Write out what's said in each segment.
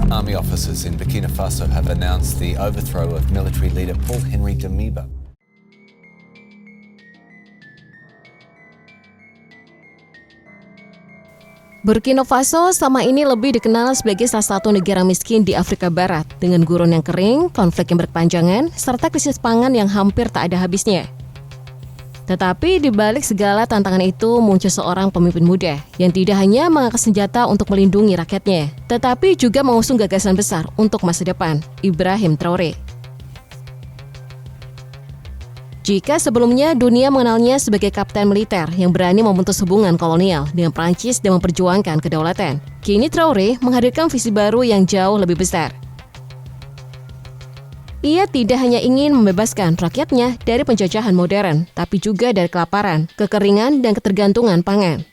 Army officers in Burkina Faso have announced the overthrow of military leader Paul-Henri Damiba. Burkina Faso sama ini lebih dikenal sebagai salah satu negara miskin di Afrika Barat dengan gurun yang kering, konflik yang berkepanjangan, serta krisis pangan yang hampir tak ada habisnya. Tetapi di balik segala tantangan itu muncul seorang pemimpin muda yang tidak hanya mengangkat senjata untuk melindungi rakyatnya, tetapi juga mengusung gagasan besar untuk masa depan, Ibrahim Traoré. Jika sebelumnya dunia mengenalnya sebagai kapten militer yang berani memutus hubungan kolonial dengan Prancis dan memperjuangkan kedaulatan, kini Traoré menghadirkan visi baru yang jauh lebih besar. Ia tidak hanya ingin membebaskan rakyatnya dari penjajahan modern, tapi juga dari kelaparan, kekeringan, dan ketergantungan pangan.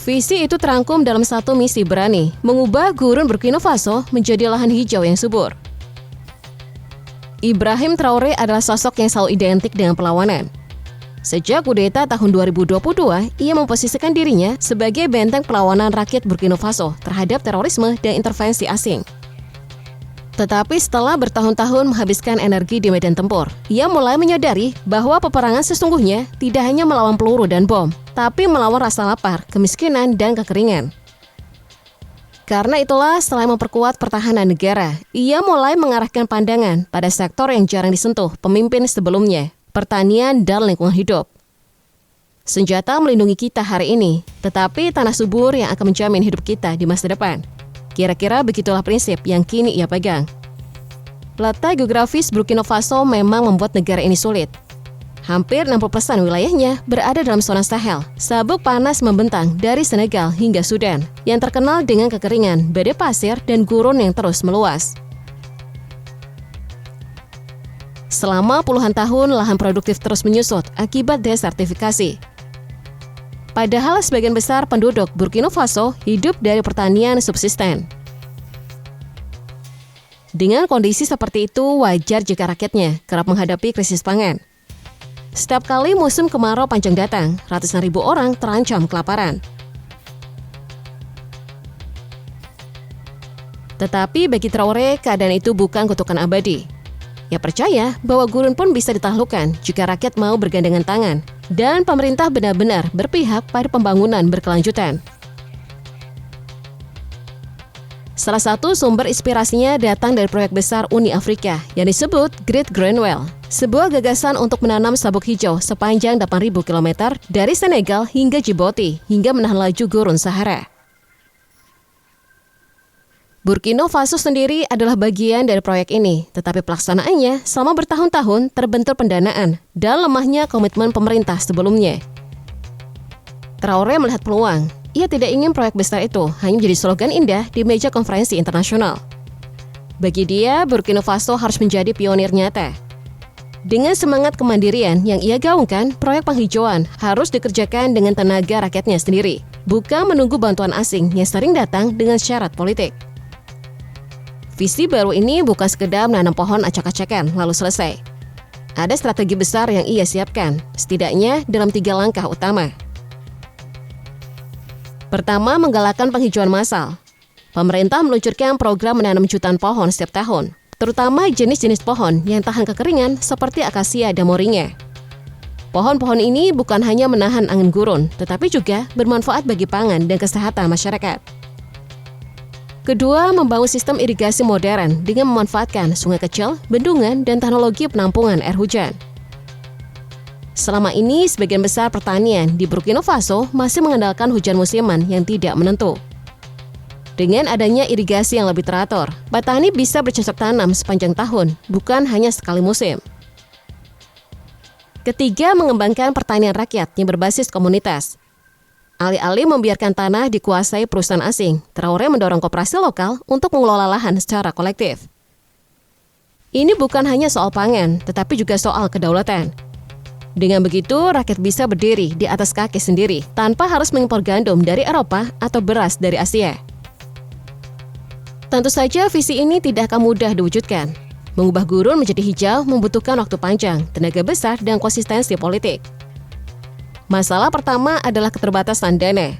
Visi itu terangkum dalam satu misi berani, mengubah gurun Burkina Faso menjadi lahan hijau yang subur. Ibrahim Traoré adalah sosok yang selalu identik dengan perlawanan. Sejak kudeta tahun 2022, ia memposisikan dirinya sebagai benteng perlawanan rakyat Burkina Faso terhadap terorisme dan intervensi asing. Tetapi setelah bertahun-tahun menghabiskan energi di medan tempur, ia mulai menyadari bahwa peperangan sesungguhnya tidak hanya melawan peluru dan bom, tapi melawan rasa lapar, kemiskinan, dan kekeringan. Karena itulah, selain memperkuat pertahanan negara, ia mulai mengarahkan pandangan pada sektor yang jarang disentuh pemimpin sebelumnya, pertanian dan lingkungan hidup. Senjata melindungi kita hari ini, tetapi tanah subur yang akan menjamin hidup kita di masa depan. Kira-kira begitulah prinsip yang kini ia pegang. Letak geografis Burkina Faso memang membuat negara ini sulit. Hampir 60% wilayahnya berada dalam zona Sahel, sabuk panas membentang dari Senegal hingga Sudan, yang terkenal dengan kekeringan, badai pasir, dan gurun yang terus meluas. Selama puluhan tahun, lahan produktif terus menyusut akibat desertifikasi. Padahal sebagian besar penduduk Burkina Faso hidup dari pertanian subsisten. Dengan kondisi seperti itu, wajar jika rakyatnya kerap menghadapi krisis pangan. Setiap kali musim kemarau panjang datang, ratusan ribu orang terancam kelaparan. Tetapi bagi Traoré, keadaan itu bukan kutukan abadi. Ia percaya bahwa gurun pun bisa ditaklukkan jika rakyat mau bergandengan tangan dan pemerintah benar-benar berpihak pada pembangunan berkelanjutan. Salah satu sumber inspirasinya datang dari proyek besar Uni Afrika yang disebut Great Grenwell, sebuah gagasan untuk menanam sabuk hijau sepanjang 8.000 km dari Senegal hingga Djibouti hingga menahan laju gurun Sahara. Burkina Faso sendiri adalah bagian dari proyek ini, tetapi pelaksanaannya selama bertahun-tahun terbentur pendanaan dan lemahnya komitmen pemerintah sebelumnya. Traoré melihat peluang. Ia tidak ingin proyek besar itu hanya menjadi slogan indah di meja konferensi internasional. Bagi dia, Burkina Faso harus menjadi pionir nyata. Dengan semangat kemandirian yang ia gaungkan, proyek penghijauan harus dikerjakan dengan tenaga rakyatnya sendiri, bukan menunggu bantuan asing yang sering datang dengan syarat politik. Visi baru ini bukan sekedar menanam pohon acak-acakan lalu selesai. Ada strategi besar yang ia siapkan, setidaknya dalam 3 langkah utama. Pertama, menggalakkan penghijauan massal. Pemerintah meluncurkan program menanam jutaan pohon setiap tahun, terutama jenis-jenis pohon yang tahan kekeringan seperti akasia dan moringa. Pohon-pohon ini bukan hanya menahan angin gurun, tetapi juga bermanfaat bagi pangan dan kesehatan masyarakat. Kedua, membangun sistem irigasi modern dengan memanfaatkan sungai kecil, bendungan, dan teknologi penampungan air hujan. Selama ini, sebagian besar pertanian di Burkina Faso masih mengandalkan hujan musiman yang tidak menentu. Dengan adanya irigasi yang lebih teratur, petani bisa bercocok tanam sepanjang tahun, bukan hanya sekali musim. Ketiga, mengembangkan pertanian rakyat yang berbasis komunitas. Alih-alih membiarkan tanah dikuasai perusahaan asing, Traoré mendorong koperasi lokal untuk mengelola lahan secara kolektif. Ini bukan hanya soal pangan, tetapi juga soal kedaulatan. Dengan begitu, rakyat bisa berdiri di atas kaki sendiri, tanpa harus mengimpor gandum dari Eropa atau beras dari Asia. Tentu saja visi ini tidak akan mudah diwujudkan. Mengubah gurun menjadi hijau membutuhkan waktu panjang, tenaga besar, dan konsistensi politik. Masalah pertama adalah keterbatasan dana.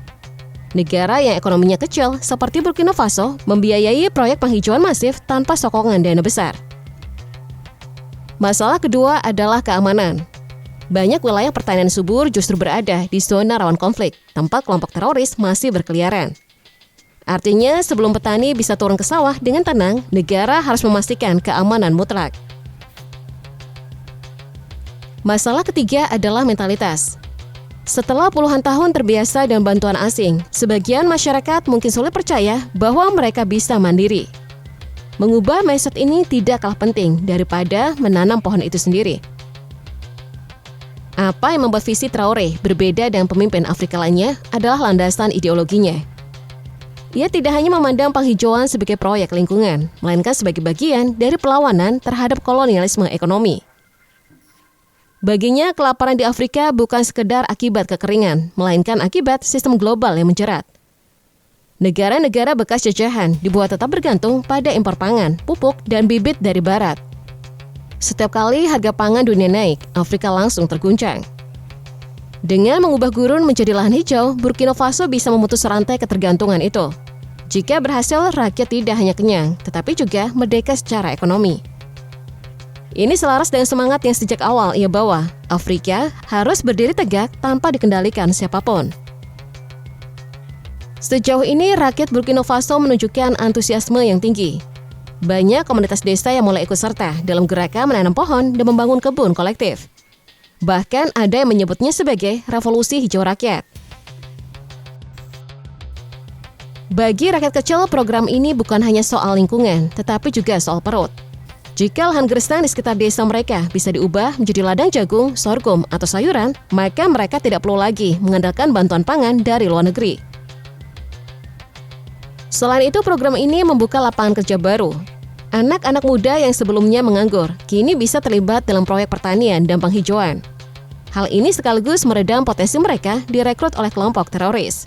Negara yang ekonominya kecil seperti Burkina Faso membiayai proyek penghijauan masif tanpa sokongan dana besar. Masalah kedua adalah keamanan. Banyak wilayah pertanian subur justru berada di zona rawan konflik, tempat kelompok teroris masih berkeliaran. Artinya, sebelum petani bisa turun ke sawah dengan tenang, negara harus memastikan keamanan mutlak. Masalah ketiga adalah mentalitas. Setelah puluhan tahun terbiasa dengan bantuan asing, sebagian masyarakat mungkin sulit percaya bahwa mereka bisa mandiri. Mengubah mindset ini tidak kalah penting daripada menanam pohon itu sendiri. Apa yang membuat visi Traoré berbeda dengan pemimpin Afrika lainnya adalah landasan ideologinya. Ia tidak hanya memandang penghijauan sebagai proyek lingkungan, melainkan sebagai bagian dari perlawanan terhadap kolonialisme ekonomi. Baginya, kelaparan di Afrika bukan sekedar akibat kekeringan, melainkan akibat sistem global yang menjerat. Negara-negara bekas jajahan dibuat tetap bergantung pada impor pangan, pupuk, dan bibit dari barat. Setiap kali harga pangan dunia naik, Afrika langsung terguncang. Dengan mengubah gurun menjadi lahan hijau, Burkina Faso bisa memutus rantai ketergantungan itu. Jika berhasil, rakyat tidak hanya kenyang, tetapi juga merdeka secara ekonomi. Ini selaras dengan semangat yang sejak awal ia bawa. Afrika harus berdiri tegak tanpa dikendalikan siapapun. Sejauh ini, rakyat Burkina Faso menunjukkan antusiasme yang tinggi. Banyak komunitas desa yang mulai ikut serta dalam gerakan menanam pohon dan membangun kebun kolektif. Bahkan ada yang menyebutnya sebagai revolusi hijau rakyat. Bagi rakyat kecil, program ini bukan hanya soal lingkungan, tetapi juga soal perut. Jika lahan gersang di sekitar desa mereka bisa diubah menjadi ladang jagung, sorghum, atau sayuran, maka mereka tidak perlu lagi mengandalkan bantuan pangan dari luar negeri. Selain itu, program ini membuka lapangan kerja baru. Anak-anak muda yang sebelumnya menganggur, kini bisa terlibat dalam proyek pertanian dan penghijauan. Hal ini sekaligus meredam potensi mereka direkrut oleh kelompok teroris.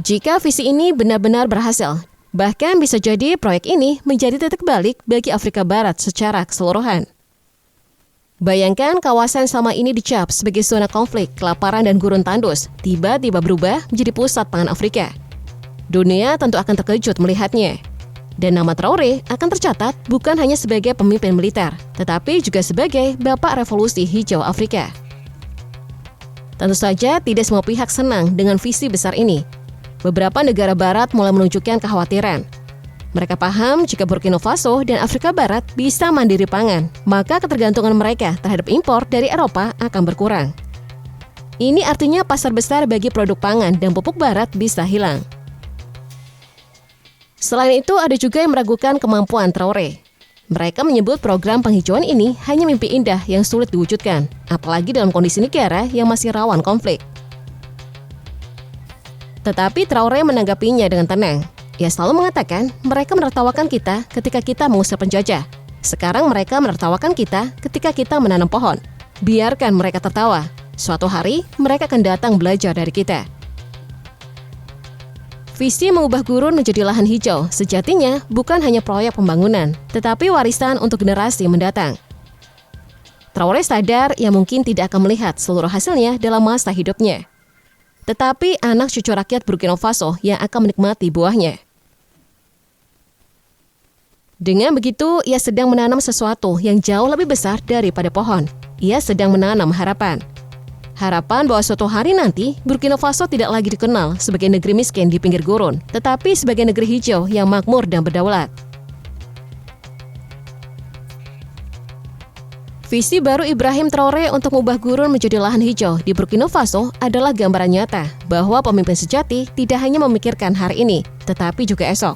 Jika visi ini benar-benar berhasil, bahkan bisa jadi proyek ini menjadi titik balik bagi Afrika Barat secara keseluruhan. Bayangkan kawasan selama ini dicap sebagai zona konflik, kelaparan, dan gurun tandus, tiba-tiba berubah menjadi pusat pangan Afrika. Dunia tentu akan terkejut melihatnya. Dan nama Traoré akan tercatat bukan hanya sebagai pemimpin militer, tetapi juga sebagai bapak revolusi hijau Afrika. Tentu saja tidak semua pihak senang dengan visi besar ini. Beberapa negara barat mulai menunjukkan kekhawatiran. Mereka paham jika Burkina Faso dan Afrika Barat bisa mandiri pangan, maka ketergantungan mereka terhadap impor dari Eropa akan berkurang. Ini artinya pasar besar bagi produk pangan dan pupuk barat bisa hilang. Selain itu, ada juga yang meragukan kemampuan Traoré. Mereka menyebut program penghijauan ini hanya mimpi indah yang sulit diwujudkan, apalagi dalam kondisi negara yang masih rawan konflik. Tetapi Traoré menanggapinya dengan tenang. Ia selalu mengatakan, mereka menertawakan kita ketika kita mengusir penjajah. Sekarang mereka menertawakan kita ketika kita menanam pohon. Biarkan mereka tertawa. Suatu hari, mereka akan datang belajar dari kita. Visi mengubah gurun menjadi lahan hijau sejatinya bukan hanya proyek pembangunan, tetapi warisan untuk generasi mendatang. Traoré sadar ia mungkin tidak akan melihat seluruh hasilnya dalam masa hidupnya. Tetapi anak cucu rakyat Burkina Faso yang akan menikmati buahnya. Dengan begitu, ia sedang menanam sesuatu yang jauh lebih besar daripada pohon. Ia sedang menanam harapan. Harapan bahwa suatu hari nanti, Burkina Faso tidak lagi dikenal sebagai negeri miskin di pinggir gurun, tetapi sebagai negeri hijau yang makmur dan berdaulat. Visi baru Ibrahim Traoré untuk mengubah gurun menjadi lahan hijau di Burkina Faso adalah gambaran nyata bahwa pemimpin sejati tidak hanya memikirkan hari ini, tetapi juga esok.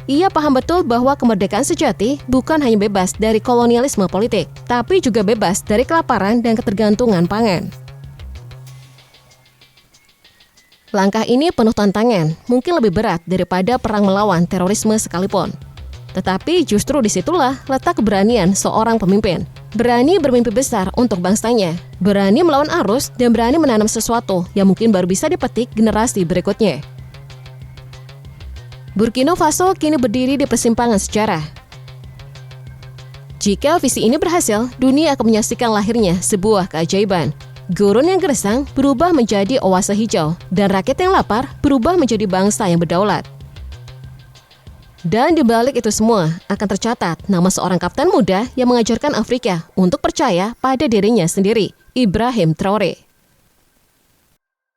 Ia paham betul bahwa kemerdekaan sejati bukan hanya bebas dari kolonialisme politik, tapi juga bebas dari kelaparan dan ketergantungan pangan. Langkah ini penuh tantangan, mungkin lebih berat daripada perang melawan terorisme sekalipun. Tetapi justru disitulah letak keberanian seorang pemimpin. Berani bermimpi besar untuk bangsanya, berani melawan arus, dan berani menanam sesuatu yang mungkin baru bisa dipetik generasi berikutnya. Burkina Faso kini berdiri di persimpangan sejarah. Jika visi ini berhasil, dunia akan menyaksikan lahirnya sebuah keajaiban. Gurun yang gersang berubah menjadi oase hijau, dan rakyat yang lapar berubah menjadi bangsa yang berdaulat. Dan di balik itu semua akan tercatat nama seorang kapten muda yang mengajarkan Afrika untuk percaya pada dirinya sendiri, Ibrahim Traoré.